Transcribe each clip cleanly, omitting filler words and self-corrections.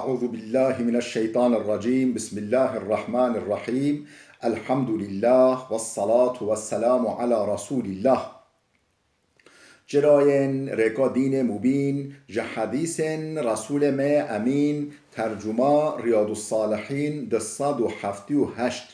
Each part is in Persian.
أعوذ بالله من الشيطان الرجيم بسم الله الرحمن الرحيم الحمد لله والصلاة والسلام على رسول الله جراين ريكا دين مبين جحديث رسول ما أمين ترجمة رياض الصالحين دصاد وحفتي وهشت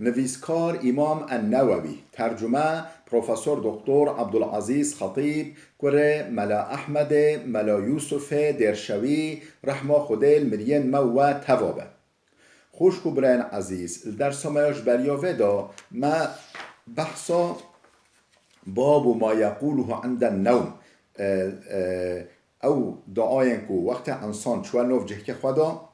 نویسکار امام النووی ترجمه پروفسور دکتر عبدالعزیز خطیب کره ملا احمد ملا یوسف درشوی رحمه خودل مرین مو توابه خوش برین عزیز در سمایش بریاوه دا ما بحثا باب ما یقوله عند النوم او دعاین کو وقت انسان چوه نوف جه خدا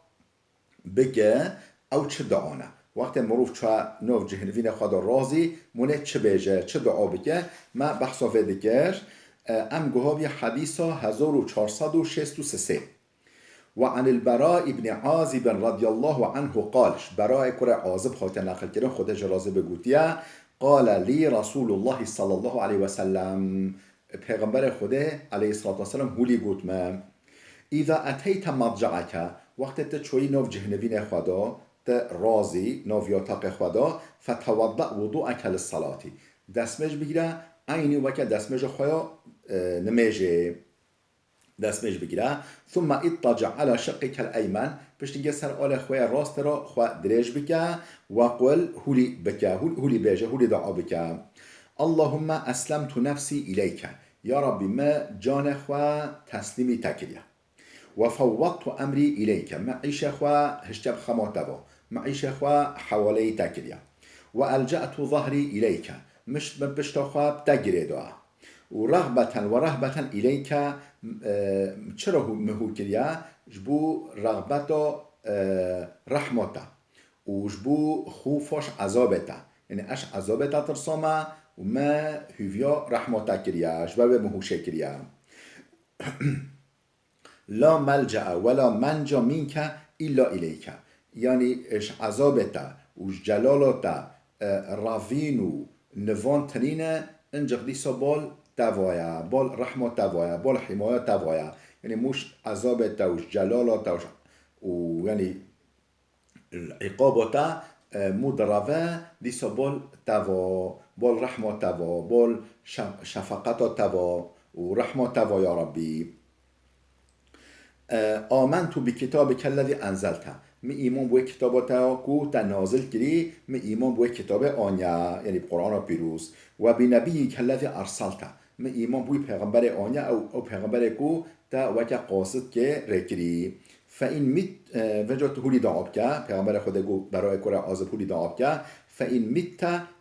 بگه او چه دعانه وقت مروف چه نوف جهنوین خدا رازی مونه چه بیجه چه دعا بگه ما بحثا ویدگر ام گوهابی حدیثا 1463 وعن البراء ابن عازب رضي الله عنه قالش براء كره عازب خاطر نقل كده خود جرازه بگوتيه قال لي رسول الله صلى الله عليه وسلم پیغمبر خدا علیه الصلاة والسلام هولی گوت ما اذا اتيت مضجعك وقت تشوي نوف جهنوين خدا رازي نوف ياتق خدا فتوضأ وضوءك للصلاة دسمج بگیره عینی وکه دسمج خواه نمیجه دسمج بگیره ثم اضطجع على شقك الأيمن پشتینگه سر آل خواه راست را خواه دریج بکه و قل هولی بکه هولی بیجه هولی دعا بکه اللهم اسلمت نفسي إليك يا ربي ما جان خواه تسلیمی تکریه و فوضت امری إليك معیش خواه هشتب خماتبا معیش خواه حوالی تکریه و الجأت ظهري إليك مش بشتا خواه تگیره دعا و رهبتا إليك چرا مهو کریه جبو رغبتا رحمتا و جبو خوفش عذابتا یعنی اش عذابتا ترسامه و ما هویا رحمتا کریه جبو مهوشه کریه لا ملجأ ولا منجا منك إلا إليك یعنی اش عذابتا و جلالتا رافینو نوان ترینه انجا دیسا بال توایا بال رحمت توایا بال حمایت توایا یعنی مش عذاب توش جلال توش و یعنی عقابتا مدربه دیسا بال توا بال رحمت توا بال شفقت توا و رحمت توا یا ربی آمنت بکتابک الذی انزلته می ایمان بوی کتابتا کو تنازل کری می ایمان بوی کتاب آنیا یعنی قرآن پیروز و بنبیک الذی ارسلته می ایمان بوی پیغمبر آنیا او پیغمبر کو تا وکه قاصد که رکری فاین میت وجات هولی دعاب که پیغمبر خود گو برای کره عازب هولی دعاب که فاین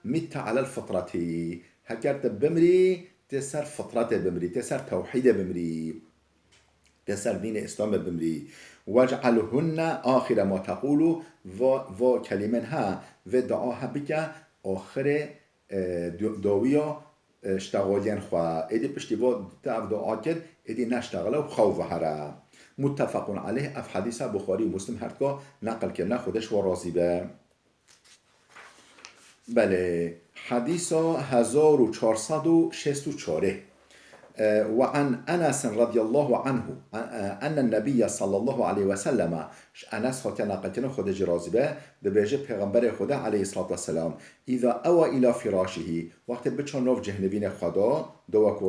میت علی الفطرتی هکرت بمری تسر فطرت بمری تسر توحید بمری تسر دین اسلام بمری واجعلهن آخر ما تقول و کلمه ها و دعاها بکه آخر دعویا اشتغالین خواه ایدی پشتی با دعا کرد ایدی نشتغله و خواه هره متفق علیه اف حدیث بخاری و مسلم هردگاه نقل کرده خودش و راضی به بله حدیث 1464 وعن أنس رضي الله عنه أن النبي صلى الله عليه وسلم أنس خاطر نقلتنا خود جرازبه دبيجه پیغمبر خدا عليه الصلاة والسلام إذا أوى إلى فراشه وقت بچون نوف جهنوين خدا دوكو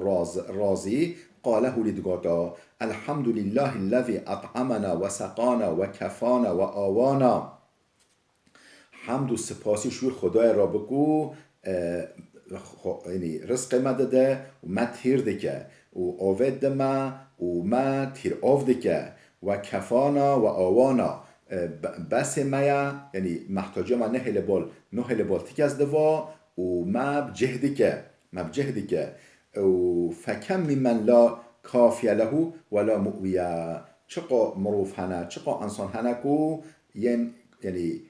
رازي قاله لدقاتا الحمد لله الذي أطعمنا وسقانا وكفانا وآوانا حمد و سپاسی شوی خدای را بگو یعنی رزق ما داده و ما تیر دکه و آوید ما و ما تیر آف دکه و کفانا و آوانا بس مایا یعنی محتاجه ما نه لبال تیک از دوا و ما بجه دکه و فکم من لا کافی له ولا مؤویه چقا مروف هنه چقا انسان هنه کو یعنی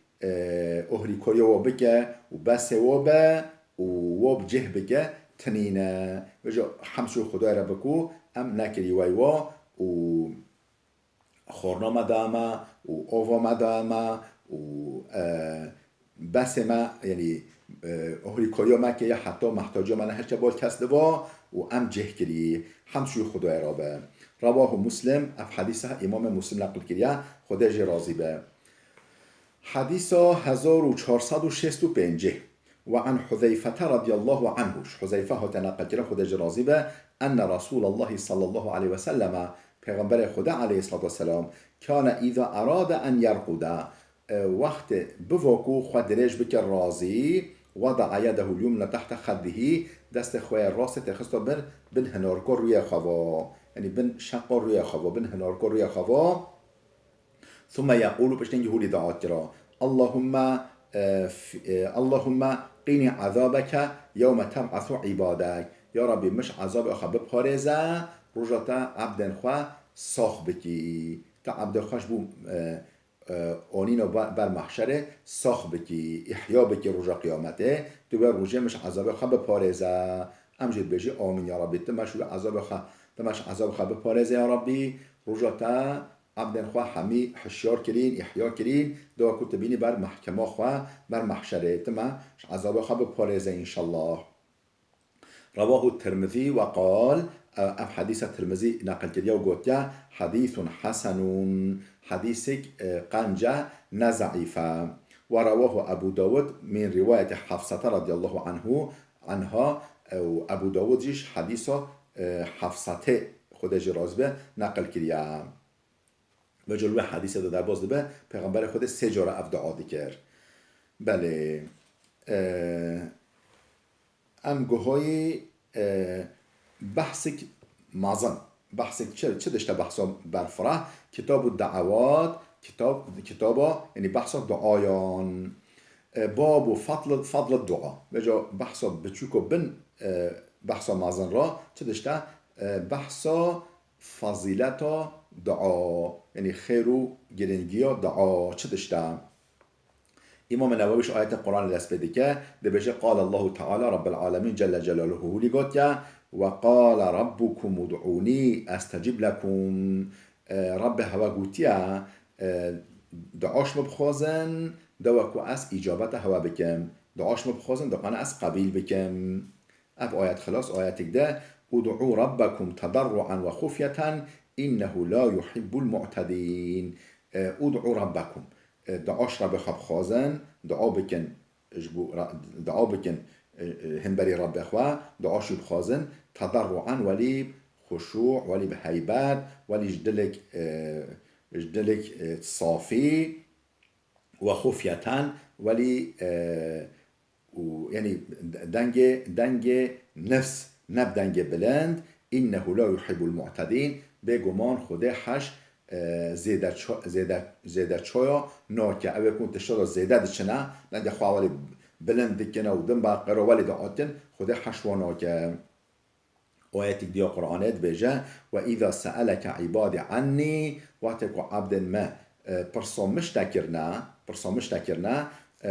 اهری کاری و بکه و بس و به و بجه بگه تنینه وجا حمشو خدای را بکو ام نکری ویوا و خورنا مدامه و آوا مدامه و بس ما یعنی هوریکایا ما که حتی محتاجا من هرچه بال کس دوا و ام جه کری هم شوی خدای را به رواه مسلم اف حدیثه امام مسلم نقل کریا خدا جه راضی به حديث 1465 وعن حذيفة رضي الله عنه حذيفة تنقل كده خدا جرازيبه أن رسول الله صلى الله عليه وسلم پیغمبر خدا عليه الصلاة والسلام كان إذا أراد أن يرقد وقت بفوكو خود دريج بكر رازي وضع يده اليمنى تحت خده دست خواه راست تخستو بن هناركو روی خوا يعني بن شقو روی خوا بن هناركو روی خوا ثم يقول بشتنجي هولي دعات جرا اللهم قيني عذابك يوم تبعث عبادك يا ربي مش عذاب أخا ببارزة رجعتا عبدن خوا ساخ بكي تا عبد خوش بو آنینو بر محشره ساخ بکی احیا بکی رجا قیامته تو بر رجا مش عذاب خوا بپارزه امجد بجی آمین یا ربی تمش عذاب خوا تمش عذاب خوا بپارزه یا ربی رجا تا عبدن خوا همی حشیار کرین احیا کرین دو کتبینی بر محکمه خوا بر محشره تمش عذاب خوا بپارزه انشالله رواه الترمذي وقال اف حديث الترمذي نقل كريا وقوتيا حديث حسن حديثك قنجة نزعيفة ورواه أبو داود من رواية حفصة رضي الله عنها وأبو داود جيش حديث حفصة خود جرازبه نقل كريا و جلوه حدیث دو در باز به پیغمبر خود 3 جاره افدعا دیگر بله ام گوهای بحث مازن بحث چه داشته بحث برفره کتاب الدعوات کتاب یعنی بحث دعایان باب و فضل الدعا بجا بحث بچوکو بن بحث مازن را چه داشته بحث فضیلت دعا یعنی خیر و گرنگی دعا چه داشته امام نوویش آیت قرآن دست بده که ده بشه قال الله تعالی رب العالمین جل جلاله هولی گفت که وقال ربكم ادعوني استجب لكم رب هوا گوتیا دعاش مبخوزن دوکو از اجابت هوا بکم دعاش مبخوزن دوکانه از قبیل بکم اف آیت خلاص آیت ده ادعوا ربكم تضرعا وخفية انه لا يحب المعتدين ادعوا ربكم دعاش رب خب خوازن دعا بکن هنبري رب اخوا دعاش بخوازن تضرعا ولي خشوع ولي بهيبات ولي جدلك صافي وخفية ولي يعني دنگ نفس نب دنگ بلند انه لا يحب المعتدين بگمان خود حش زیده چایا ناکه اوه کن تشتادا زیده دچنه دنگ خواهی بلند دکنه و دن باقره ولی دعاتن خود حشوا ناکه آیت دیا قرآنت بجه و اذا سألك عباد عني وقتی که عبد ما پرسامش تکرنه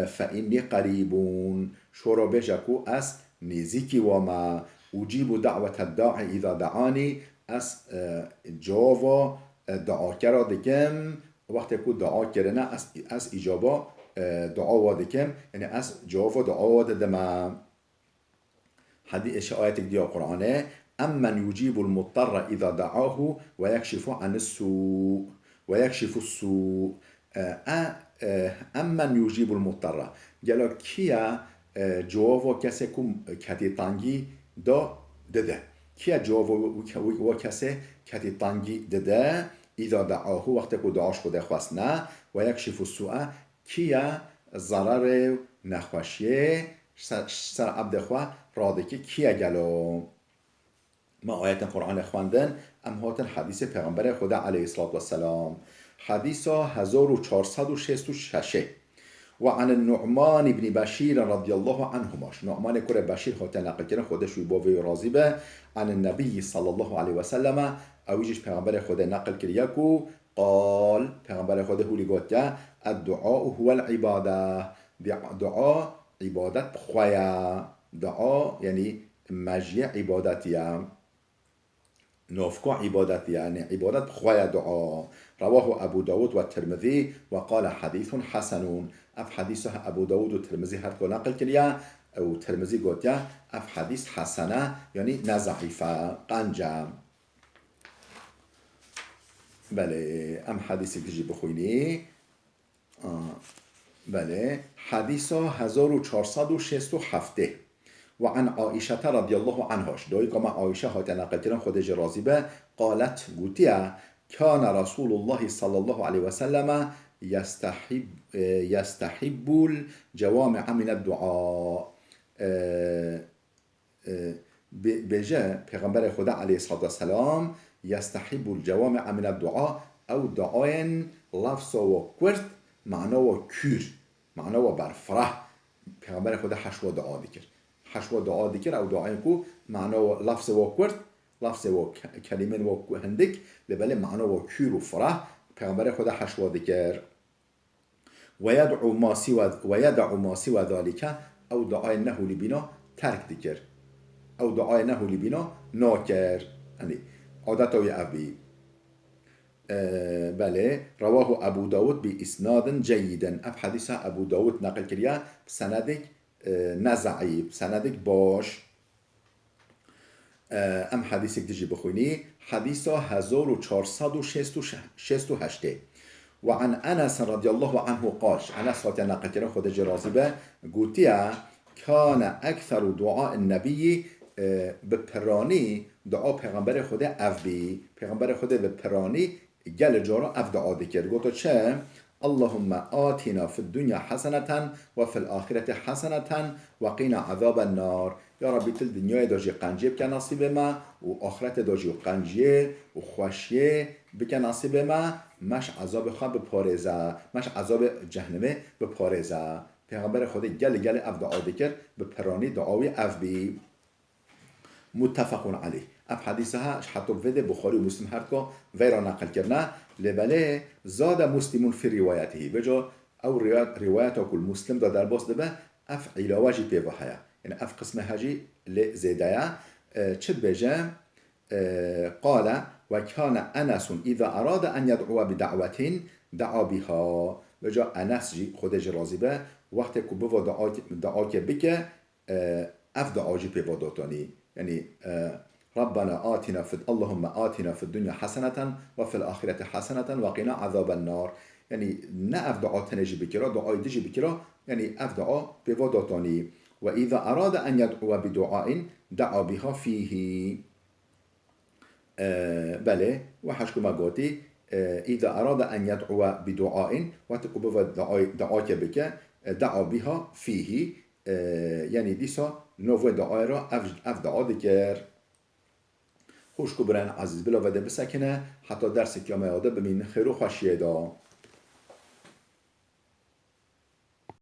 فإني قریبون شورا بجه که از نزیکی و ما اجیب دعوت الداعی اذا دعانی از جاوا دعا کرا دکم وقتی که دعا کرنه از اجابه دعا و دکم یعنی از جواب دعا و ددم حدیث آیت دیا قرآنه امن یجیب المضطر اذا دعاه و یکشف عن السوء و یکشف السوء امن یجیب المضطر گلا کیا جواب کسی کتی تنگی دده کیا جواب و کسی کتی تنگی دده اذا دعاه وقتی که دعاش خود خواست نه و یکشف السوء کیا ضرر نخوشیه سر عبد خواه راده که کیا گلو ما آیت قرآن خواندن ام هاتن حدیث پیغمبر خدا علیه الصلاة والسلام حدیث 1466 وعن النعمان بن بشير رضي الله عنهماش نعمان كره بشير هاتن نقل كرن خودش ويباوي راضي به عن النبي صلى الله عليه وسلم اويجش پیغمبر خدا نقل كريكو قال پیغمبر خدا هولی گفت الدعاء هو العباده دعا عبادت بخوایا دعا یعنی مجیع عبادتیه نوفكو عبادت يعني عبادت بخوايا دعاء. رواه أبو داود والترمذي وقال حديث حسن. اف حديثه أبو داود والترمذي هر کو نقل كريا او ترمذي قوتيا اف حديث حسنه يعني نزعيفه قنجم. بله ام حديث تجي بخويني. بله حديث 1467 وعن عائشة رضي الله عنها دايك ما عائشة هات نقل كرن خدج راضي به قالت قوتيا كان رسول الله صلى الله عليه وسلم يستحب الجوامع من الدعاء. بجا پیغمبر خدا علیه الصلاة والسلام يستحب الجوامع من الدعاء او دعاء لفظ و کرد معنا و کور معنا و برفرح. پیغمبر خدا حشو دعا دکر حشو دعا دکر او دعای کو معنا و لفظ و کرد لفظ و کلمه و هندک لبله معنا و کور و فرح. پیغمبر خدا حشو دکر ويدعو ما سوى ذلك او دعاء نه لبنا ترک دکر او دعای نه لبنا ناکر یعنی عادت او ابی. بله رواه ابو داود باسناد جيدا. اف حديث ابو داود نقل كريا بسندك نزعيب سندك باش. ام حديثك تجي بخوني حديث 1468 وعن انس رضي الله عنه قال انس هات نقل كريا خود جرازي به قوتيا كان اكثر دعاء النبي به پرانی دعا پیغمبر خود افبی. پیغمبر خود به پرانی گل جارا اف دعا دکر گوتو چه اللهم آتنا في الدنيا حسنة وفي الآخرة حسنة وقنا عذاب النار. یا ربی تل دنیای داجی قنجیه بکن نصیب ما و آخرت داجی قنجیه و خوشیه بکن نصیب ما مش عذاب خواب بپارزه مش عذاب جهنمه بپارزه. پیغمبر خود گل اف دعا دکر به پرانی دعاوی افبی. متفق عليه. اف حديثها حتى بفيد بخاري ومسلم هركا غير نقل كرنا لبله زاد مسلم في روايته بجا او روايته كل مسلم دا در باس دبه اف علاوه بيوهايا يعني اف قسم هاجي لزيدايا چد بجا قال وكان انس اذا اراد ان يدعو بدعوه دعا بها. بجا انس جي خودش راضي به وقت کو بو دعا که بکه اف دعا جي بيوداتاني يعني ربنا آتنا اللهم آتنا في الدنيا حسنة وفي الآخرة حسنة وقنا عذاب النار. يعني نه اف دعا تنجي بكرا دعاء دجي بكرا يعني اف دعا بوداتاني. وإذا أراد أن يدعو بدعاء دعا بها فيه. بله وحشكو ما قوتي إذا أراد أن يدعو بدعاء وتقو دعا بك دعا بها فيه يعني دیسا نوو دعای را اف دعا دکر. خوشکو برن عزیز بلا وده بسکنه حتی درس کیامه یاده بمین خیر و خوشیه دا.